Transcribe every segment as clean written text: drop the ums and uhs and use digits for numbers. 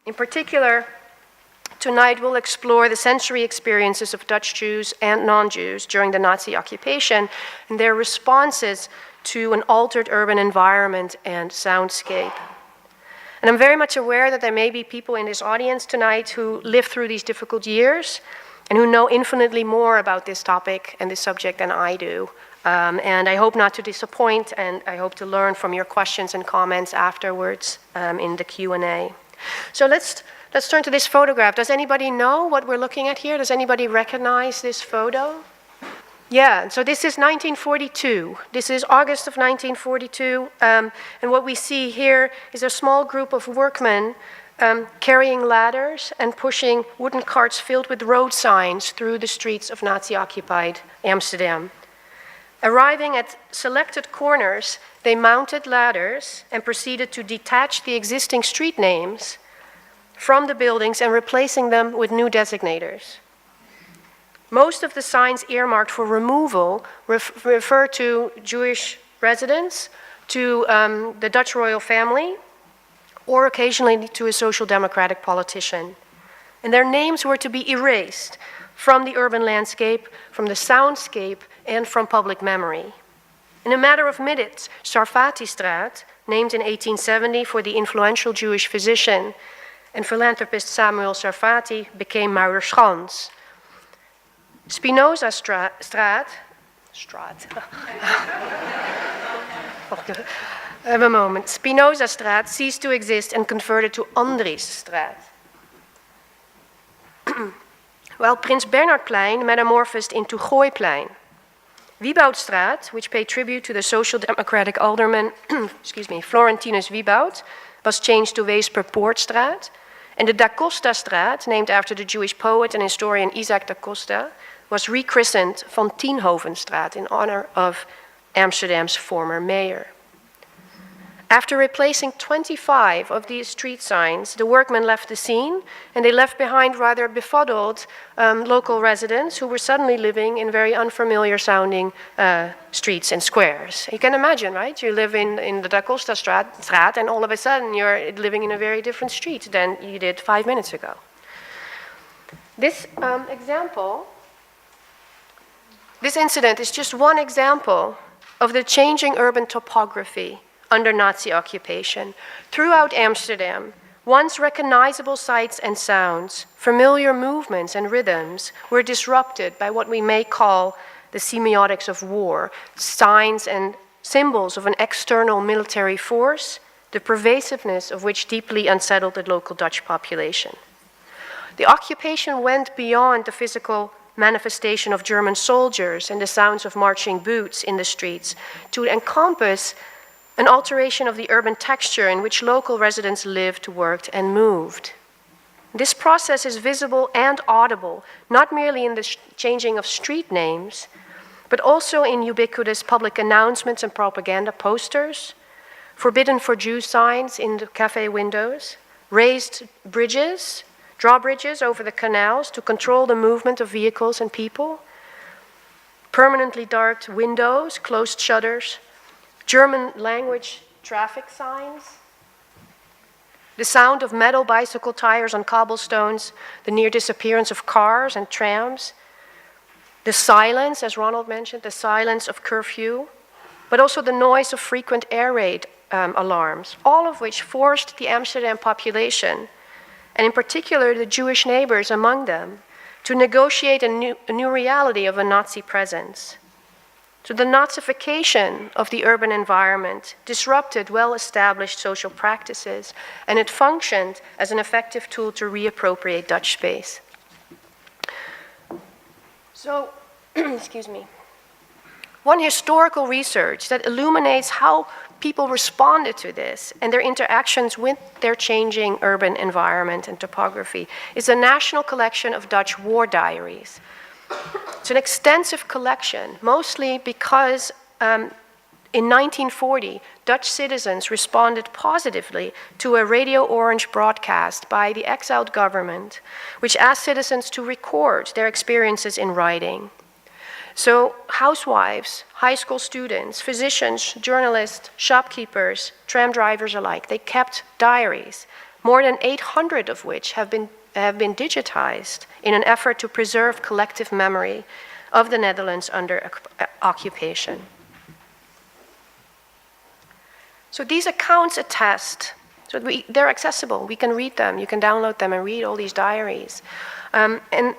In particular, tonight we'll explore the sensory experiences of Dutch Jews and non-Jews during the Nazi occupation and their responses to an altered urban environment and soundscape. And I'm very much aware that there may be people in this audience tonight who lived through these difficult years and who know infinitely more about this topic and this subject than I do. And I hope not to disappoint, and I hope to learn from your questions and comments afterwards in the Q&A. So let's turn to this photograph. Does anybody know what we're looking at here? Does anybody recognize this photo? Yeah, so this is 1942. This is August of 1942. And what we see here is a small group of workmen carrying ladders and pushing wooden carts filled with road signs through the streets of Nazi-occupied Amsterdam. Arriving at selected corners, they mounted ladders and proceeded to detach the existing street names from the buildings and replacing them with new designators. Most of the signs earmarked for removal refer to Jewish residents, to the Dutch royal family, or occasionally to a social democratic politician. And their names were to be erased from the urban landscape, from the soundscape, and from public memory. In a matter of minutes, Sarfatistraat, named in 1870 for the influential Jewish physician and philanthropist Samuel Sarfati, became Muiderschans. Spinoza Straat, have a moment. Spinoza Straat ceased to exist and converted to Andries Straat. While Prins Bernhardplein metamorphosed into Gooiplein. Vbeltstraat, which paid tribute to the social democratic alderman, Florentinus Vbelt, was changed to Weesperpoortstraat. And the Da Costa Straat, named after the Jewish poet and historian Isaac da Costa, was rechristened Van Tienhovenstraat in honor of Amsterdam's former mayor. After replacing 25 of these street signs, the workmen left the scene, and they left behind rather befuddled local residents who were suddenly living in very unfamiliar sounding streets and squares. You can imagine, right? You live in the Da Costa Straat, and all of a sudden you're living in a very different street than you did 5 minutes ago. This this incident is just one example of the changing urban topography under Nazi occupation. Throughout Amsterdam, once recognizable sights and sounds, familiar movements and rhythms were disrupted by what we may call the semiotics of war, signs and symbols of an external military force, the pervasiveness of which deeply unsettled the local Dutch population. The occupation went beyond the physical manifestation of German soldiers and the sounds of marching boots in the streets to encompass an alteration of the urban texture in which local residents lived, worked, and moved. This process is visible and audible, not merely in the changing of street names, but also in ubiquitous public announcements and propaganda posters, forbidden for Jews signs in the cafe windows, raised bridges, drawbridges over the canals to control the movement of vehicles and people, permanently dark windows, closed shutters, German language traffic signs, the sound of metal bicycle tires on cobblestones, the near disappearance of cars and trams, the silence, as Ronald mentioned, the silence of curfew, but also the noise of frequent air raid alarms, all of which forced the Amsterdam population, and in particular the Jewish neighbors among them, to negotiate a new reality of a Nazi presence. So the Nazification of the urban environment disrupted well-established social practices, and it functioned as an effective tool to reappropriate Dutch space. So, excuse me. One historical research that illuminates how people responded to this and their interactions with their changing urban environment and topography is a national collection of Dutch War Diaries. It's an extensive collection, mostly because in 1940, Dutch citizens responded positively to a Radio Orange broadcast by the exiled government, which asked citizens to record their experiences in writing. So housewives, high school students, physicians, journalists, shopkeepers, tram drivers alike, they kept diaries, more than 800 of which have been digitized in an effort to preserve collective memory of the Netherlands under occupation. So these accounts attest, so they're accessible, we can read them, you can download them and read all these diaries. And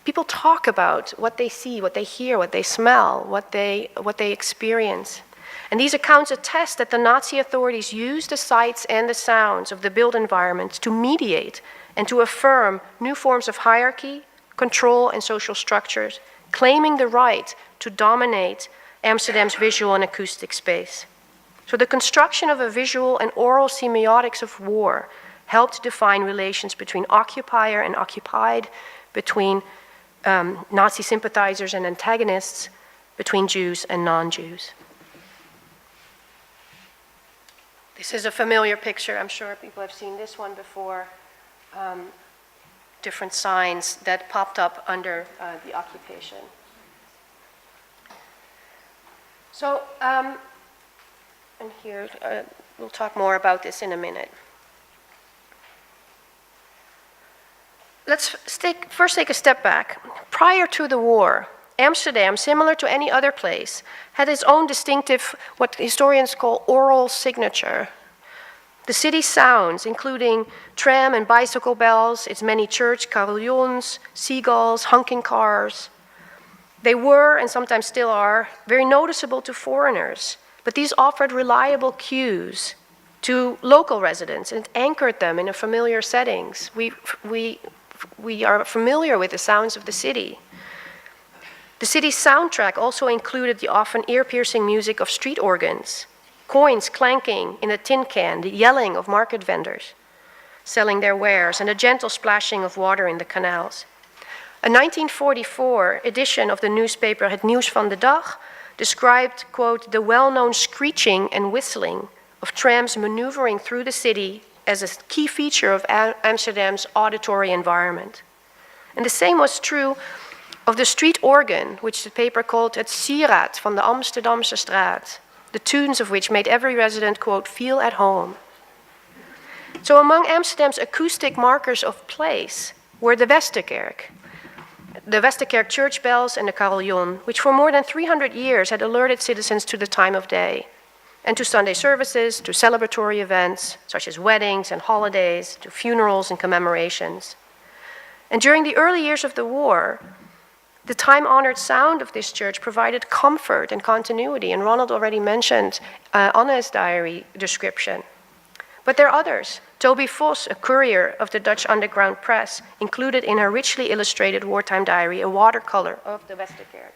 people talk about what they see, what they hear, what they smell, what they experience. And these accounts attest that the Nazi authorities used the sights and the sounds of the built environment to mediate and to affirm new forms of hierarchy, control, and social structures, claiming the right to dominate Amsterdam's visual and acoustic space. So the construction of a visual and oral semiotics of war helped define relations between occupier and occupied, between Nazi sympathizers and antagonists, between Jews and non-Jews. This is a familiar picture. I'm sure people have seen this one before. Different signs that popped up under the occupation. So, and here, we'll talk more about this in a minute. Let's first take a step back. Prior to the war, Amsterdam, similar to any other place, had its own distinctive, what historians call aural signature. The city's sounds, including tram and bicycle bells, its many church carillons, seagulls, honking cars, they were, and sometimes still are, very noticeable to foreigners, but these offered reliable cues to local residents and anchored them in a familiar settings. We are familiar with the sounds of the city. The city's soundtrack also included the often ear-piercing music of street organs, coins clanking in a tin can, the yelling of market vendors selling their wares, and a gentle splashing of water in the canals. A 1944 edition of the newspaper Het Nieuws van de Dag described, quote, the well-known screeching and whistling of trams maneuvering through the city as a key feature of Amsterdam's auditory environment. And the same was true of the street organ, which the paper called het sieraad van de Amsterdamse straat, the tunes of which made every resident, quote, feel at home. So among Amsterdam's acoustic markers of place were the Westerkerk church bells and the carillon, which for more than 300 years had alerted citizens to the time of day, and to Sunday services, to celebratory events, such as weddings and holidays, to funerals and commemorations. And during the early years of the war, the time-honored sound of this church provided comfort and continuity, and Ronald already mentioned Anne's diary description. But there are others. Toby Vos, a courier of the Dutch underground press, included in her richly illustrated wartime diary a watercolor of the Westerkerk.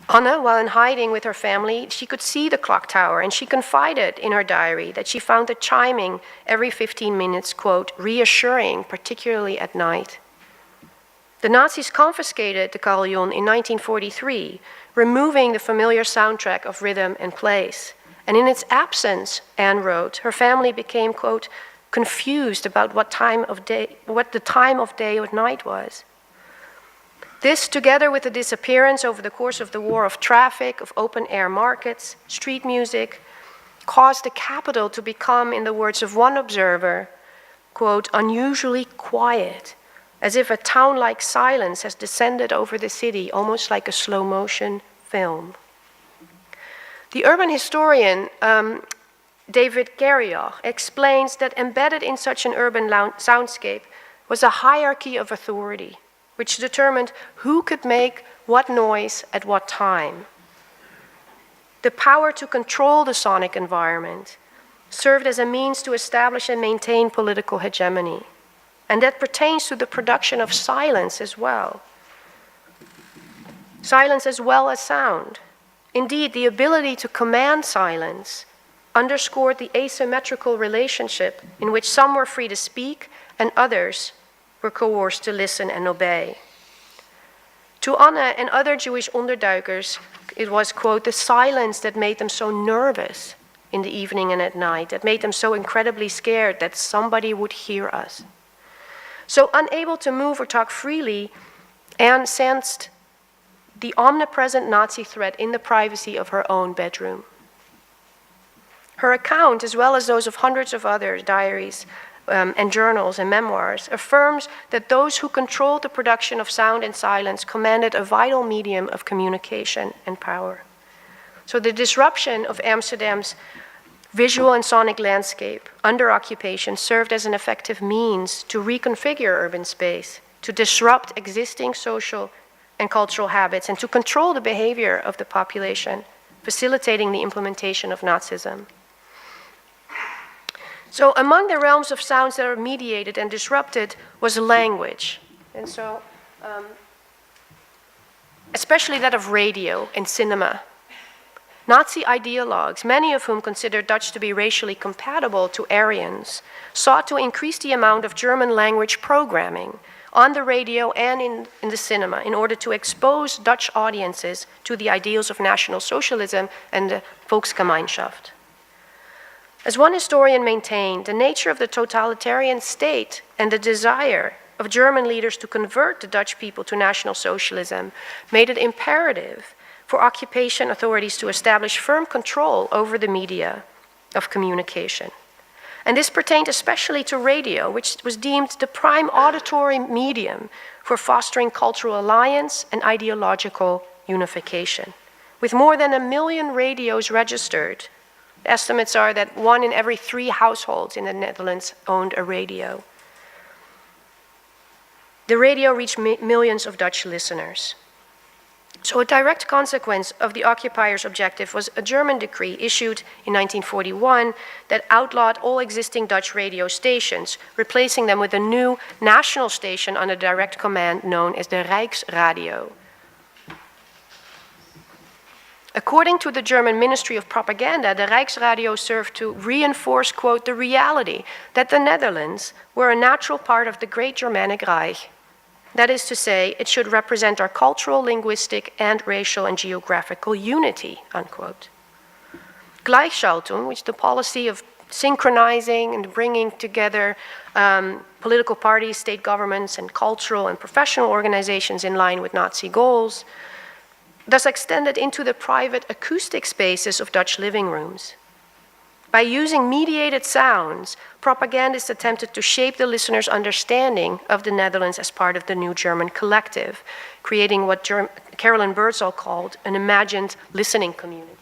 Anne, while in hiding with her family, she could see the clock tower, and she confided in her diary that she found it chiming every 15 minutes, quote, reassuring, particularly at night. The Nazis confiscated the carillon in 1943, removing the familiar soundtrack of rhythm and place. And in its absence, Anne wrote, her family became, quote, confused about what the time of day or night was. This, together with the disappearance over the course of the war of traffic, of open-air markets, street music, caused the capital to become, in the words of one observer, quote, unusually quiet, as if a town-like silence has descended over the city, almost like a slow-motion film. The urban historian David Garrioch explains that embedded in such an urban soundscape was a hierarchy of authority, which determined who could make what noise at what time. The power to control the sonic environment served as a means to establish and maintain political hegemony. And that pertains to the production of silence as well. Silence as well as sound. Indeed, the ability to command silence underscored the asymmetrical relationship in which some were free to speak and others were coerced to listen and obey. To Anne and other Jewish onderduikers, it was, quote, the silence that made them so nervous in the evening and at night, that made them so incredibly scared that somebody would hear us. So unable to move or talk freely, Anne sensed the omnipresent Nazi threat in the privacy of her own bedroom. Her account, as well as those of hundreds of other diaries and journals and memoirs, affirms that those who controlled the production of sound and silence commanded a vital medium of communication and power. So the disruption of Amsterdam's visual and sonic landscape under occupation served as an effective means to reconfigure urban space, to disrupt existing social and cultural habits, and to control the behavior of the population, facilitating the implementation of Nazism. So among the realms of sounds that are mediated and disrupted was language. And so, especially that of radio and cinema. Nazi ideologues, many of whom considered Dutch to be racially compatible to Aryans, sought to increase the amount of German language programming on the radio and in the cinema in order to expose Dutch audiences to the ideals of National Socialism and the Volksgemeinschaft. As one historian maintained, the nature of the totalitarian state and the desire of German leaders to convert the Dutch people to National Socialism made it imperative for occupation authorities to establish firm control over the media of communication. And this pertained especially to radio, which was deemed the prime auditory medium for fostering cultural alliance and ideological unification. With more than 1 million radios registered, estimates are that 1 in every 3 households in the Netherlands owned a radio. The radio reached millions of Dutch listeners. So a direct consequence of the occupiers' objective was a German decree issued in 1941 that outlawed all existing Dutch radio stations, replacing them with a new national station under direct command known as the Reichs Radio. According to the German Ministry of Propaganda, the Reichs Radio served to reinforce, quote, the reality that the Netherlands were a natural part of the Great Germanic Reich. That is to say, it should represent our cultural, linguistic, and racial and geographical unity, unquote. Gleichschaltung, which is the policy of synchronizing and bringing together political parties, state governments, and cultural and professional organizations in line with Nazi goals, thus extended into the private acoustic spaces of Dutch living rooms. By using mediated sounds, propagandists attempted to shape the listener's understanding of the Netherlands as part of the new German collective, creating what Carolyn Birdsall called an imagined listening community.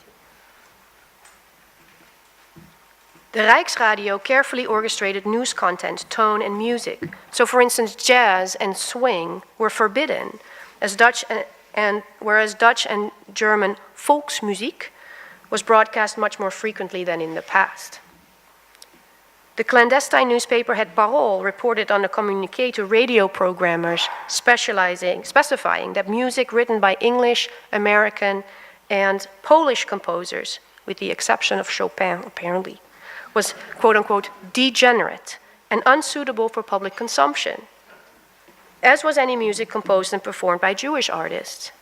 The Rijksradio carefully orchestrated news content, tone, and music. So, for instance, jazz and swing were forbidden, whereas Dutch and German Volksmuziek was broadcast much more frequently than in the past. The clandestine newspaper Het Parool reported on a communiqué to radio programmers specifying that music written by English, American, and Polish composers, with the exception of Chopin apparently, was quote-unquote degenerate and unsuitable for public consumption, as was any music composed and performed by Jewish artists.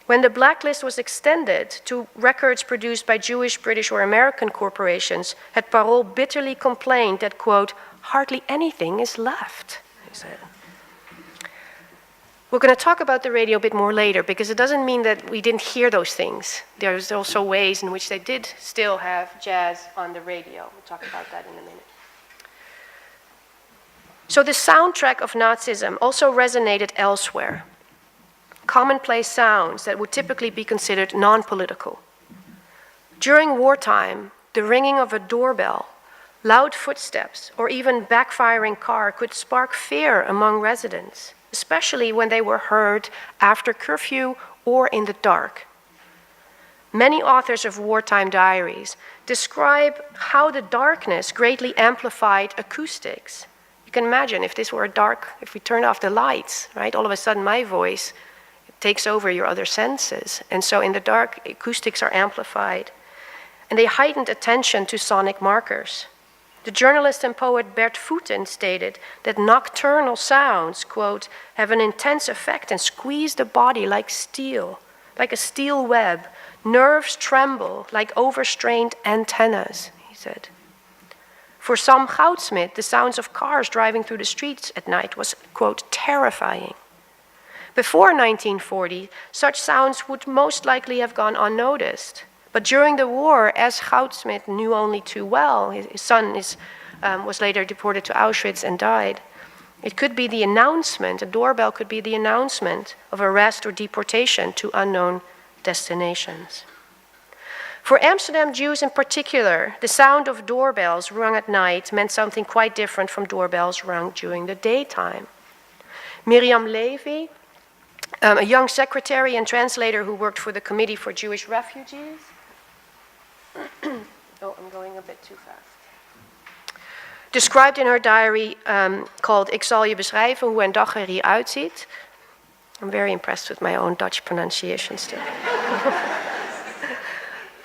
When the blacklist was extended to records produced by Jewish, British, or American corporations, Het Parool bitterly complained that, quote, hardly anything is left, he said. We're going to talk about the radio a bit more later, because it doesn't mean that we didn't hear those things. There's also ways in which they did still have jazz on the radio. We'll talk about that in a minute. So the soundtrack of Nazism also resonated elsewhere. Commonplace sounds that would typically be considered non-political. During wartime, the ringing of a doorbell, loud footsteps, or even backfiring car could spark fear among residents, especially when they were heard after curfew or in the dark. Many authors of wartime diaries describe how the darkness greatly amplified acoustics. You can imagine if this were dark, if we turned off the lights, right? All of a sudden my voice takes over your other senses. And so in the dark, acoustics are amplified. And they heightened attention to sonic markers. The journalist and poet Bert Voeten stated that nocturnal sounds, quote, have an intense effect and squeeze the body like steel, like a steel web. Nerves tremble like overstrained antennas, he said. For Sam Goudsmit, the sounds of cars driving through the streets at night was, quote, terrifying. Before 1940, such sounds would most likely have gone unnoticed. But during the war, as Goudsmit knew only too well, his son was later deported to Auschwitz and died. It could be the announcement, a doorbell could be the announcement of arrest or deportation to unknown destinations. For Amsterdam Jews in particular, the sound of doorbells rung at night meant something quite different from doorbells rung during the daytime. Miriam Levy, a young secretary and translator who worked for the Committee for Jewish Refugees. Oh, I'm going a bit too fast. Described in her diary called Ik zal je beschrijven hoe een dag er hier uitziet. I'm very impressed with my own Dutch pronunciation still.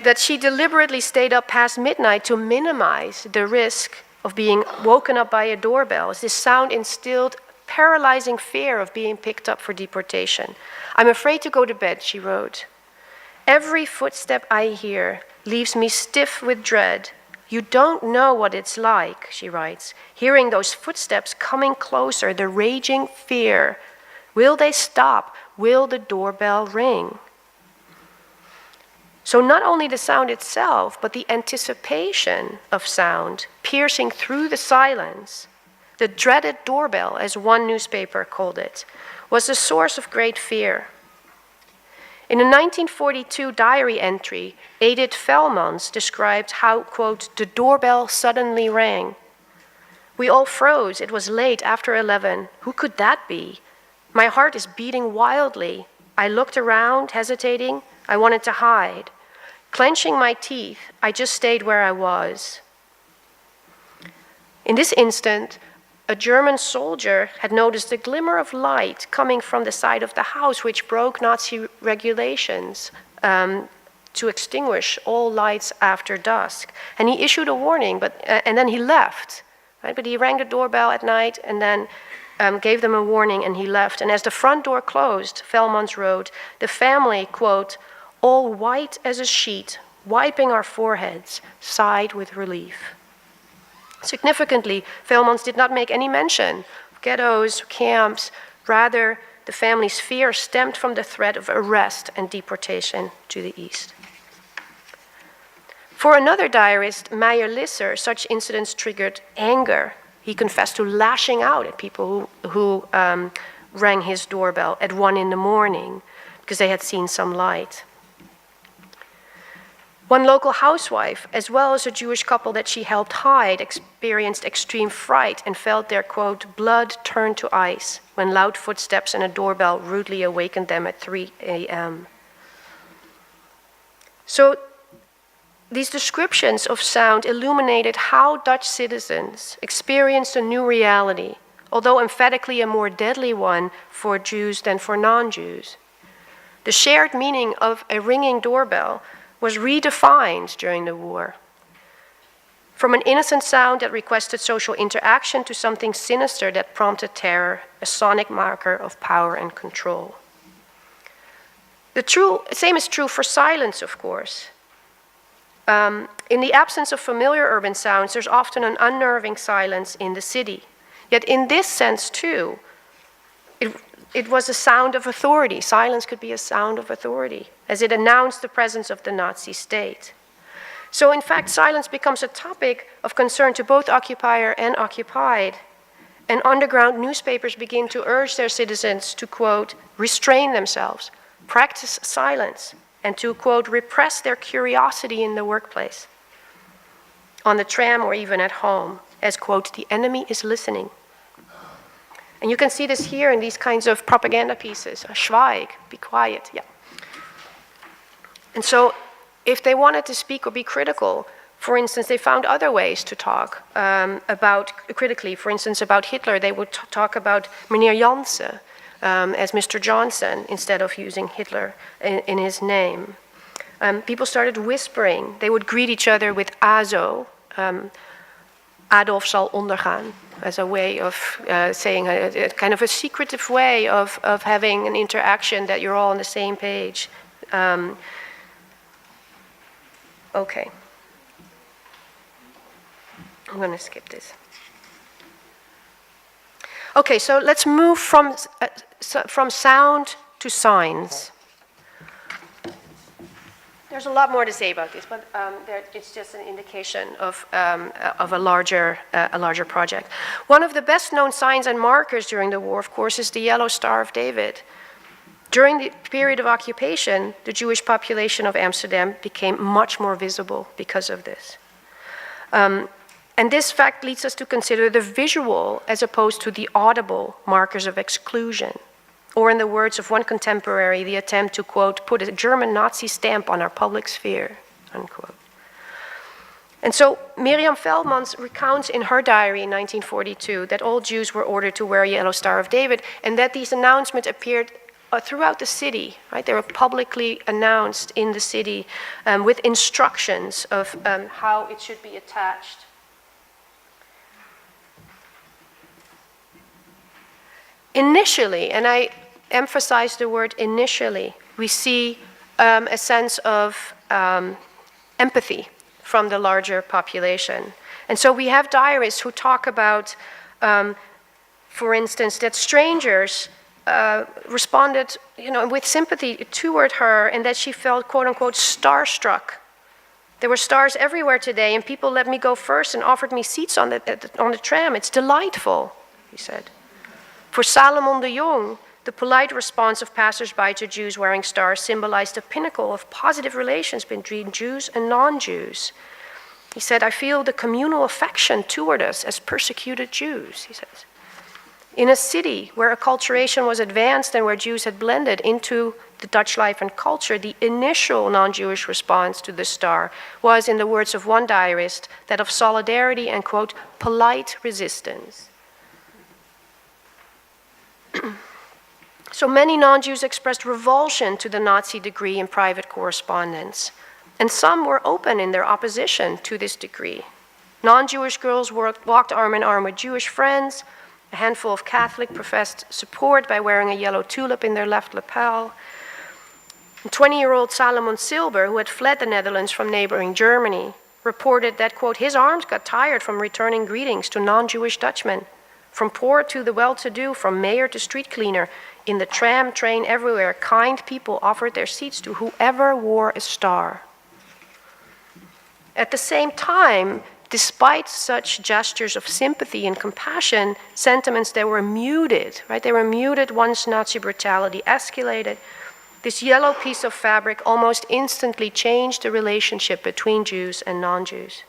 That she deliberately stayed up past midnight to minimize the risk of being woken up by a doorbell, as this sound instilled paralyzing fear of being picked up for deportation. I'm afraid to go to bed, she wrote. Every footstep I hear leaves me stiff with dread. You don't know what it's like, she writes, hearing those footsteps coming closer, the raging fear. Will they stop? Will the doorbell ring? So not only the sound itself, but the anticipation of sound piercing through the silence, the dreaded doorbell, as one newspaper called it, was a source of great fear. In a 1942 diary entry, Edith Velmans described how, quote, the doorbell suddenly rang. We all froze. It was late, after 11. Who could that be? My heart is beating wildly. I looked around, hesitating. I wanted to hide. Clenching my teeth, I just stayed where I was. In this instant, a German soldier had noticed a glimmer of light coming from the side of the house, which broke Nazi regulations to extinguish all lights after dusk. And he issued a warning, and then he left. Right? But he rang the doorbell at night and then gave them a warning, and he left. And as the front door closed, Velmans wrote, the family, quote, all white as a sheet, wiping our foreheads, sighed with relief. Significantly, Velmans did not make any mention of ghettos, camps. Rather, the family's fear stemmed from the threat of arrest and deportation to the east. For another diarist, Meyer Lisser, such incidents triggered anger. He confessed to lashing out at people who rang his doorbell at 1 a.m. because they had seen some light. One local housewife, as well as a Jewish couple that she helped hide, experienced extreme fright and felt their, quote, blood turn to ice when loud footsteps and a doorbell rudely awakened them at 3 a.m. So these descriptions of sound illuminated how Dutch citizens experienced a new reality, although emphatically a more deadly one for Jews than for non-Jews. The shared meaning of a ringing doorbell was redefined during the war. From an innocent sound that requested social interaction to something sinister that prompted terror, a sonic marker of power and control. The same is true for silence, of course. In the absence of familiar urban sounds, there's often an unnerving silence in the city. Yet in this sense, too, it was a sound of authority. Silence could be a sound of authority, as it announced the presence of the Nazi state. So in fact, silence becomes a topic of concern to both occupier and occupied. And underground newspapers begin to urge their citizens to, quote, restrain themselves, practice silence, and to, quote, repress their curiosity in the workplace, on the tram or even at home, as, quote, the enemy is listening. And you can see this here in these kinds of propaganda pieces. Schweig, be quiet, yeah. And so if they wanted to speak or be critical, for instance, they found other ways to talk critically. For instance, about Hitler, they would talk about meneer Jansen as Mr. Johnson instead of using Hitler in his name. People started whispering. They would greet each other with ASO, Adolf zal ondergaan, as a way of saying a kind of a secretive way of having an interaction that you're all on the same page. Okay. I'm going to skip this. Okay, so let's move from sound to signs. there's a lot more to say about this, but it's just an indication of a larger project. One of the best-known signs and markers during the war, of course, is the yellow Star of David. During the period of occupation, the Jewish population of Amsterdam became much more visible because of this. And this fact leads us to consider the visual as opposed to the audible markers of exclusion. Or in the words of one contemporary, the attempt to, quote, put a German Nazi stamp on our public sphere, unquote. And so Miriam Feldmans recounts in her diary in 1942 that all Jews were ordered to wear a yellow Star of David, and that these announcements appeared throughout the city, right? They were publicly announced in the city with instructions of how it should be attached. Initially, and I emphasize the word initially, we see a sense of empathy from the larger population. And so we have diarists who talk about, for instance, that strangers responded, with sympathy toward her, and that she felt, quote unquote, starstruck. There were stars everywhere today, and people let me go first and offered me seats on the tram. It's delightful, he said. For Salomon de Jong, the polite response of passers-by to Jews wearing stars symbolized the pinnacle of positive relations between Jews and non-Jews. He said, I feel the communal affection toward us as persecuted Jews, he says. In a city where acculturation was advanced and where Jews had blended into the Dutch life and culture, the initial non-Jewish response to the star was, in the words of one diarist, that of solidarity and, quote, polite resistance. So many non-Jews expressed revulsion to the Nazi decree in private correspondence, and some were open in their opposition to this decree. Non-Jewish girls walked arm in arm with Jewish friends. A handful of Catholics professed support by wearing a yellow tulip in their left lapel. 20-year-old Salomon Silber, who had fled the Netherlands from neighboring Germany, reported that, quote, his arms got tired from returning greetings to non-Jewish Dutchmen. From poor to the well-to-do, from mayor to street cleaner, in the tram, train, everywhere, kind people offered their seats to whoever wore a star. At the same time, despite such gestures of sympathy and compassion, sentiments that were muted, right? They were muted once Nazi brutality escalated. This yellow piece of fabric almost instantly changed the relationship between Jews and non-Jews.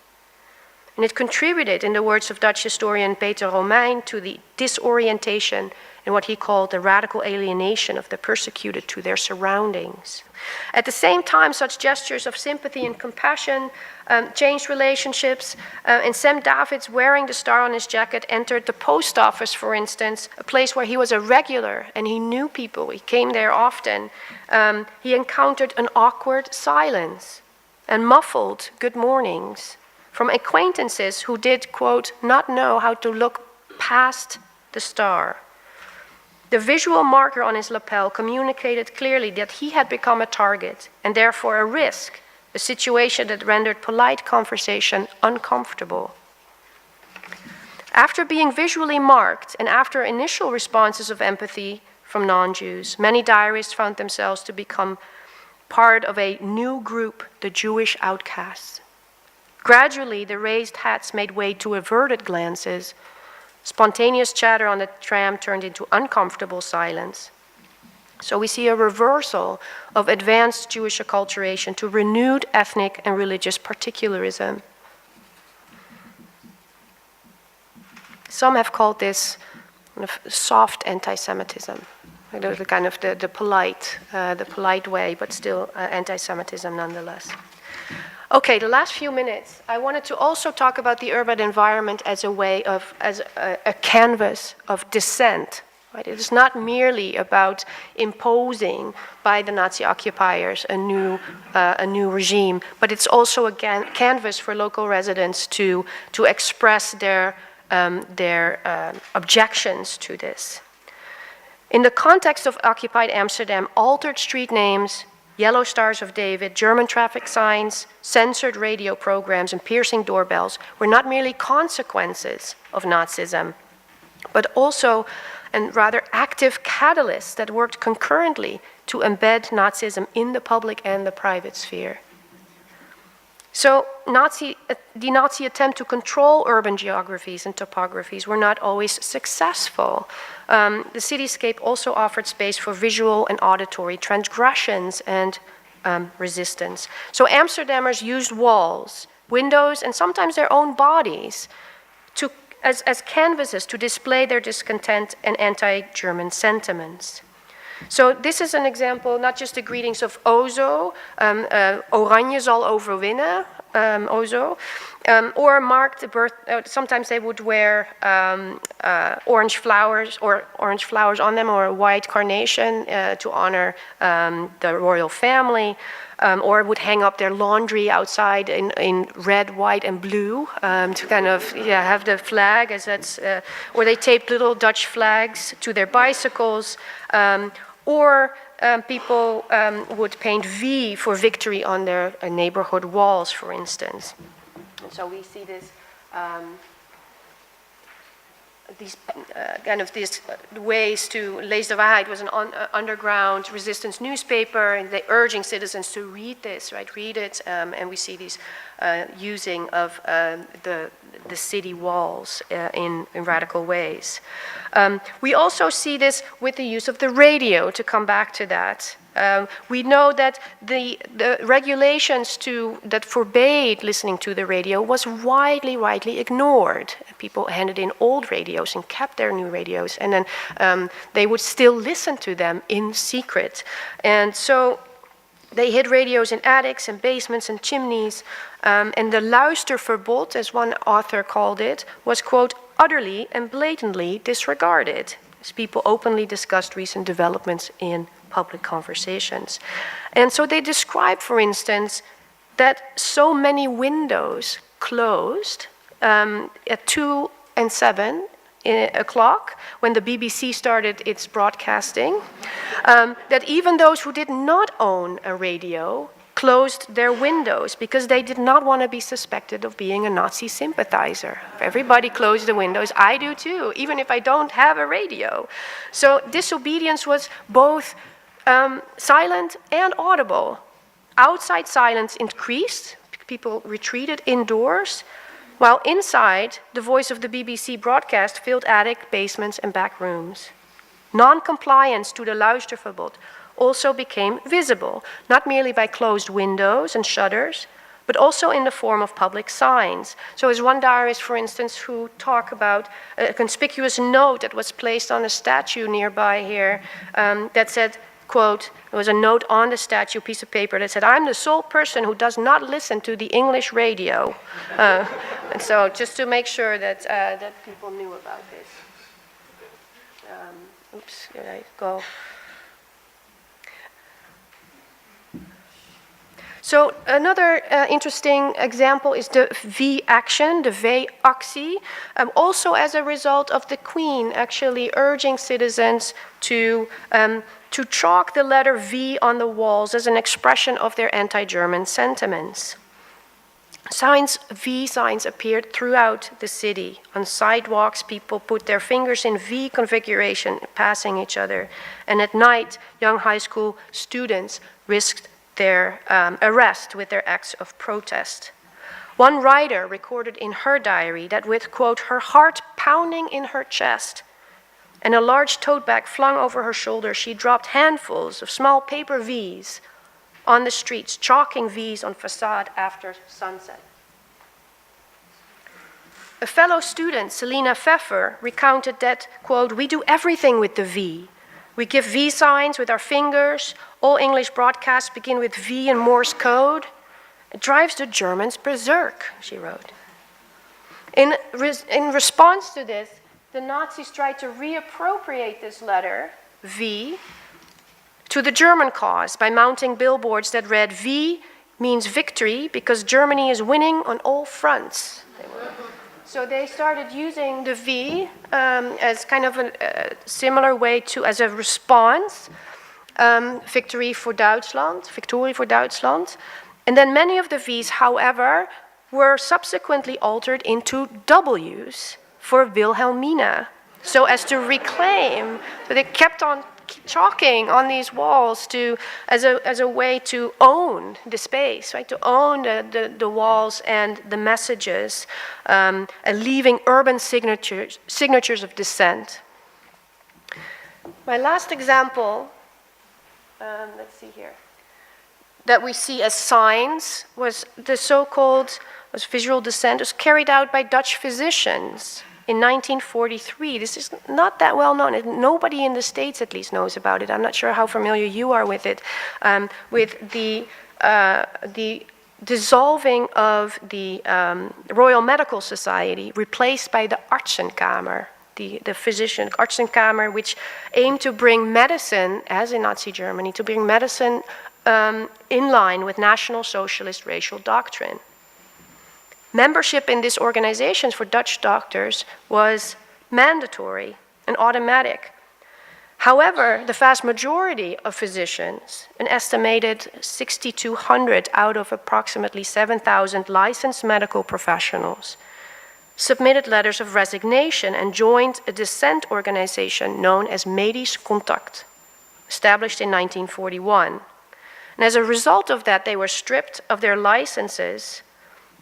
And it contributed, in the words of Dutch historian Peter Romein, to the disorientation and what he called the radical alienation of the persecuted to their surroundings. At the same time, such gestures of sympathy and compassion changed relationships, and Sam Davids, wearing the star on his jacket, entered the post office, for instance, a place where he was a regular and he knew people, he came there often. He encountered an awkward silence and muffled good mornings from acquaintances who did, quote, not know how to look past the star. The visual marker on his lapel communicated clearly that he had become a target and therefore a risk, a situation that rendered polite conversation uncomfortable. After being visually marked and after initial responses of empathy from non-Jews, many diarists found themselves to become part of a new group, the Jewish outcasts. Gradually, the raised hats made way to averted glances. Spontaneous chatter on the tram turned into uncomfortable silence. So we see a reversal of advanced Jewish acculturation to renewed ethnic and religious particularism. Some have called this kind of soft anti-Semitism, the kind of the polite way, but still anti-Semitism nonetheless. Okay, the last few minutes, I wanted to also talk about the urban environment as a canvas of dissent. Right? It is not merely about imposing by the Nazi occupiers a new regime, but it's also a canvas for local residents to express their objections to this. In the context of occupied Amsterdam, altered street names, yellow stars of David, German traffic signs, censored radio programs, and piercing doorbells were not merely consequences of Nazism, but also and rather active catalysts that worked concurrently to embed Nazism in the public and the private sphere. So the Nazi attempt to control urban geographies and topographies were not always successful. The cityscape also offered space for visual and auditory transgressions and resistance. So Amsterdammers used walls, windows, and sometimes their own bodies as canvases to display their discontent and anti-German sentiments. So this is an example, not just the greetings of Ozo, Oranje zal overwinnen, Ozo, or mark the birth, sometimes they would wear orange flowers on them, or a white carnation to honor the royal family, or would hang up their laundry outside in red, white, and blue to kind of have the flag as that's, or they taped little Dutch flags to their bicycles, or people would paint V for victory on their neighborhood walls, for instance. And so we see this, these ways to Lees de Waarheid was an underground resistance newspaper, and they urging citizens to read this, right? Read it, and we see these using of the city walls in radical ways. We also see this with the use of the radio, to come back to that. We know that the regulations that forbade listening to the radio was widely ignored. People handed in old radios and kept their new radios, and then they would still listen to them in secret. And so they hid radios in attics and basements and chimneys, and the luisterverbod, as one author called it, was, quote, utterly and blatantly disregarded, as people openly discussed recent developments in public conversations. And so they describe, for instance, that so many windows closed at 2 and 7 o'clock when the BBC started its broadcasting, that even those who did not own a radio closed their windows because they did not want to be suspected of being a Nazi sympathizer. Everybody closed the windows. I do too, even if I don't have a radio. So disobedience was both silent and audible. Outside silence increased, people retreated indoors, while inside, the voice of the BBC broadcast filled attic, basements, and back rooms. Non-compliance to the luisterverbod also became visible, not merely by closed windows and shutters, but also in the form of public signs. So as one diarist, for instance, who talked about a conspicuous note that was placed on a statue nearby here that said, quote, there was a note on the statue, a piece of paper that said, "I'm the sole person who does not listen to the English radio." And so just to make sure that, that people knew about this. Oops, here I go. So another interesting example is the V-action, the V-actie, also as a result of the Queen actually urging citizens to chalk the letter V on the walls as an expression of their anti-German sentiments. V signs appeared throughout the city. On sidewalks, people put their fingers in V configuration, passing each other. And at night, young high school students risked their arrest with their acts of protest. One writer recorded in her diary that with, quote, her heart pounding in her chest and a large tote bag flung over her shoulder, she dropped handfuls of small paper V's on the streets, chalking V's on facade after sunset. A fellow student, Selina Pfeffer, recounted that, quote, we do everything with the V. We give V signs with our fingers. All English broadcasts begin with V in Morse code. It drives the Germans berserk, she wrote. In response to this, the Nazis tried to reappropriate this letter, V, to the German cause by mounting billboards that read, V means victory because Germany is winning on all fronts. So they started using the V as kind of a similar way to, as a response, victory for Duitsland. And then many of the V's, however, were subsequently altered into W's for Wilhelmina, so as to reclaim. So they kept on chalking on these walls as a way to own the space, right? To own the walls and the messages, and leaving urban signatures of dissent. My last example, let's see here, that we see as signs was the so-called visual dissent, was carried out by Dutch physicians in 1943. This is not that well known. Nobody in the States at least knows about it. I'm not sure how familiar you are with it, with the dissolving of the Royal Medical Society, replaced by the Artsenkamer, the physician Artsenkamer, which aimed to bring medicine, as in Nazi Germany, to bring medicine in line with National Socialist racial doctrine. Membership in these organizations for Dutch doctors was mandatory and automatic. However, the vast majority of physicians, an estimated 6,200 out of approximately 7,000 licensed medical professionals, submitted letters of resignation and joined a dissent organization known as Medisch Contact, established in 1941. And as a result of that, they were stripped of their licenses,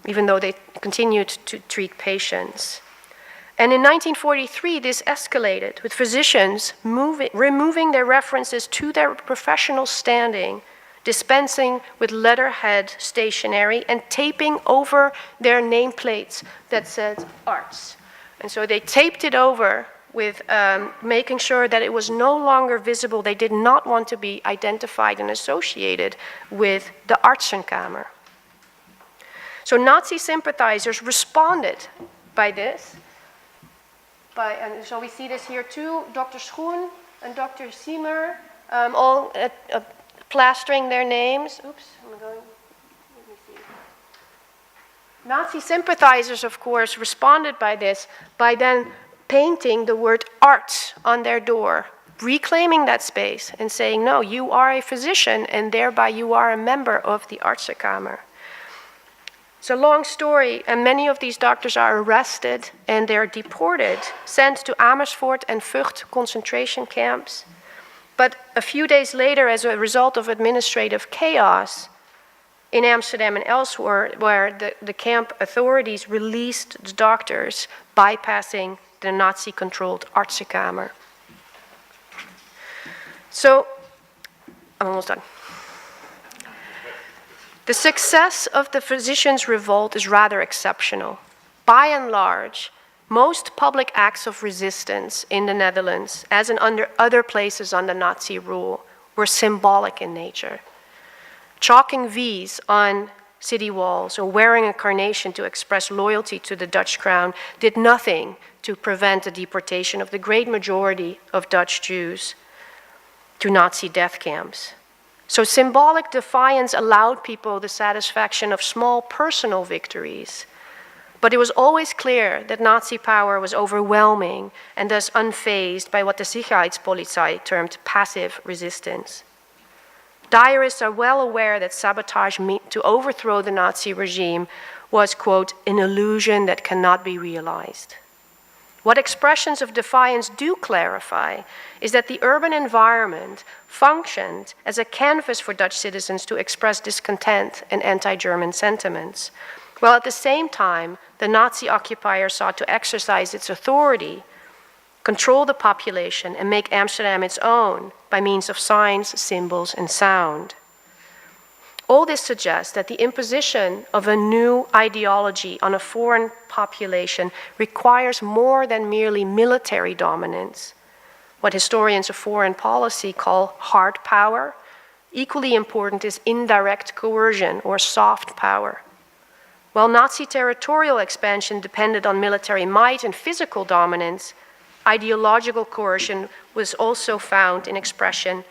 even though they continued to treat patients. And in 1943, this escalated, with physicians removing their references to their professional standing, dispensing with letterhead stationery, and taping over their nameplates that said arts. And so they taped it over with making sure that it was no longer visible. They did not want to be identified and associated with the Artsenkamer. So Nazi sympathizers responded by this. And so we see this here too, Dr. Schoen and Dr. Siemer, all plastering their names. Oops, I'm going, let me see. Nazi sympathizers, of course, responded by this by then painting the word art on their door, reclaiming that space and saying, no, you are a physician and thereby you are a member of the Artsenkamer. It's a long story, and many of these doctors are arrested and they're deported, sent to Amersfoort and Vught concentration camps. But a few days later, as a result of administrative chaos in Amsterdam and elsewhere, where the camp authorities released the doctors, bypassing the Nazi-controlled Artsenkamer. So, I'm almost done. The success of the physicians' revolt is rather exceptional. By and large, most public acts of resistance in the Netherlands, as in other places under Nazi rule, were symbolic in nature. Chalking V's on city walls or wearing a carnation to express loyalty to the Dutch crown did nothing to prevent the deportation of the great majority of Dutch Jews to Nazi death camps. So symbolic defiance allowed people the satisfaction of small personal victories. But it was always clear that Nazi power was overwhelming and thus unfazed by what the Sicherheitspolizei termed passive resistance. Diarists are well aware that sabotage to overthrow the Nazi regime was, quote, an illusion that cannot be realized. What expressions of defiance do clarify is that the urban environment functioned as a canvas for Dutch citizens to express discontent and anti-German sentiments, while at the same time the Nazi occupier sought to exercise its authority, control the population, and make Amsterdam its own by means of signs, symbols, and sound. All this suggests that the imposition of a new ideology on a foreign population requires more than merely military dominance, what historians of foreign policy call hard power. Equally important is indirect coercion or soft power. While Nazi territorial expansion depended on military might and physical dominance, ideological coercion was also found in expression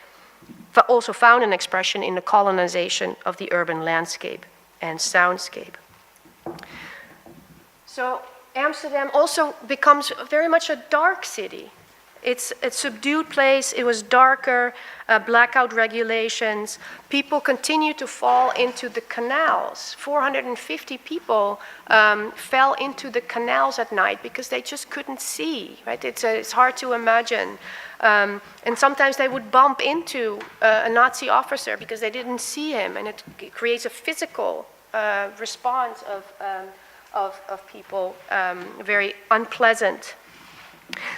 in the colonization of the urban landscape and soundscape. So Amsterdam also becomes very much a dark city. It's a subdued place. It was darker, blackout regulations. People continued to fall into the canals. 450 people fell into the canals at night because they just couldn't see, right? It's hard to imagine. And sometimes they would bump into a Nazi officer because they didn't see him, and it creates a physical response of people, very unpleasant.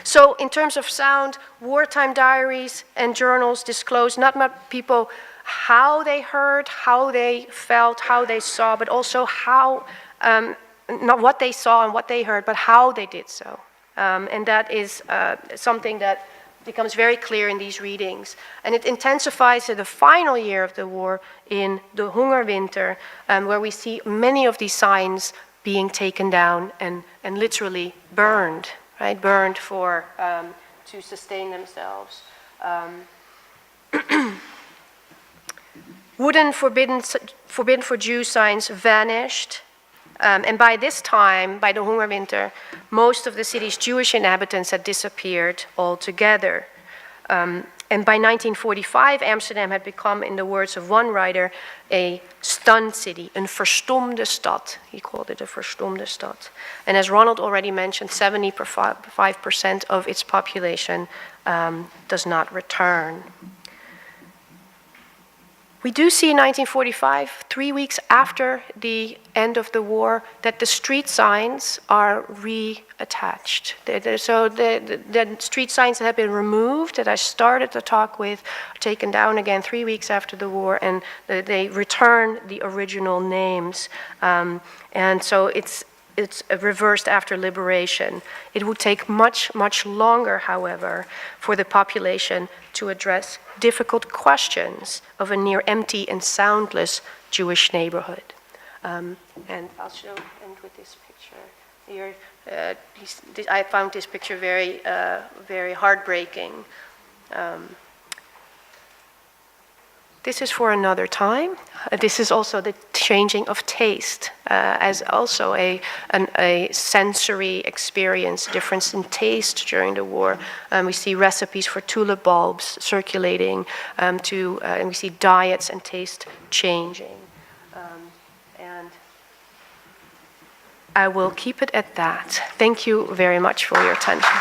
So in terms of sound, wartime diaries and journals disclose not much people how they heard, how they felt, how they saw, but also how, not what they saw and what they heard, but how they did so. And that is something that becomes very clear in these readings. And it intensifies in the final year of the war in the Hungerwinter, where we see many of these signs being taken down and literally burned. Right, burned for to sustain themselves. Wooden forbidden for Jews signs vanished, and by this time, by the Hungerwinter, most of the city's Jewish inhabitants had disappeared altogether. And by 1945, Amsterdam had become, in the words of one writer, a stunned city, een verstomde stad. He called it a verstomde stad. And as Ronald already mentioned, 75% of its population does not return. We do see in 1945, 3 weeks after the end of the war, that the street signs are reattached. So the street signs that have been removed, that I started the talk with, are taken down again 3 weeks after the war, and they return the original names. And so it's reversed after liberation. It would take much, much longer, however, for the population to address difficult questions of a near empty and soundless Jewish neighborhood. And I'll end with this picture here. I found this picture very, very heartbreaking. This is for another time. This is also the changing of taste as also a sensory experience, difference in taste during the war. We see recipes for tulip bulbs circulating, and we see diets and taste changing. And I will keep it at that. Thank you very much for your attention.